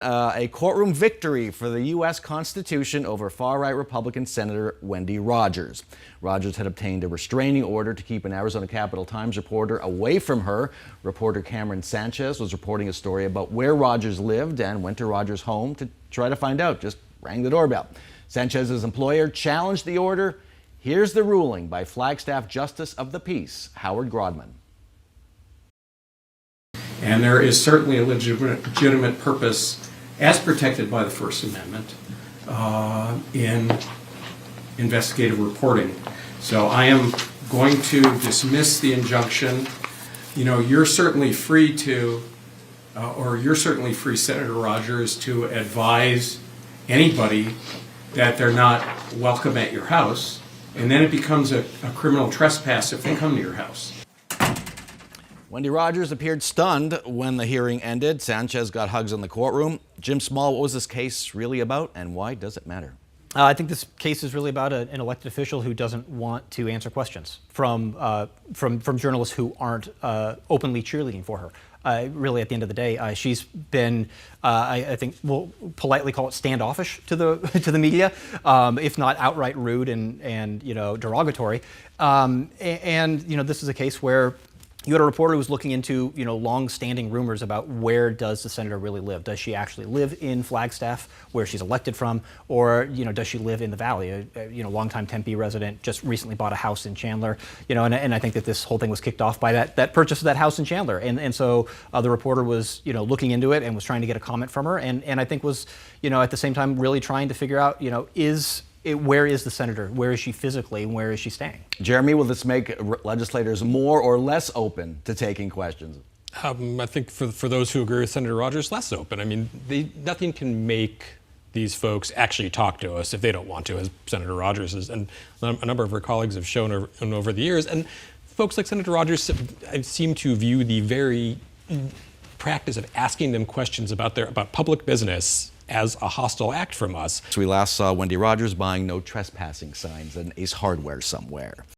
A courtroom victory for the U.S. Constitution over far-right Republican Senator Wendy Rogers. Rogers had obtained a restraining order to keep an Arizona Capital Times reporter away from her. Reporter Cameron Sanchez was reporting a story about where Rogers lived and went to Rogers' home to try to find out, just rang the doorbell. Sanchez's employer challenged the order. Here's the ruling by Flagstaff Justice of the Peace, Howard Grodman. And there is certainly a legitimate purpose, as protected by the First Amendment, in investigative reporting. So I am going to dismiss the injunction. You know, you're certainly free to, Senator Rogers, to advise anybody that they're not welcome at your house, and then it becomes a criminal trespass if they come to your house. Wendy Rogers appeared stunned when the hearing ended. Sanchez got hugs in the courtroom. Jim Small, what was this case really about, and why does it matter? I think this case is really about an elected official who doesn't want to answer questions from journalists who aren't openly cheerleading for her. Really, at the end of the day, she's been, I think we'll politely call it standoffish to the media, if not outright rude and derogatory. And this is a case where you had a reporter who was looking into, long-standing rumors about where does the senator really live? Does she actually live in Flagstaff, where she's elected from, or does she live in the Valley? Longtime Tempe resident, just recently bought a house in Chandler. And I think that this whole thing was kicked off by that purchase of that house in Chandler. And so the reporter was, looking into it and was trying to get a comment from her, and I think was, at the same time really trying to figure out, where is the senator? Where is she physically, and where is she staying? Jeremy, will this make legislators more or less open to taking questions? I think for those who agree with Senator Rogers, less open. I mean, nothing can make these folks actually talk to us if they don't want to, as Senator Rogers is, and a number of her colleagues have shown over the years. And folks like Senator Rogers seem to view the very practice of asking them questions about public business as a hostile act from us. So we last saw Wendy Rogers buying no trespassing signs at an Ace Hardware somewhere.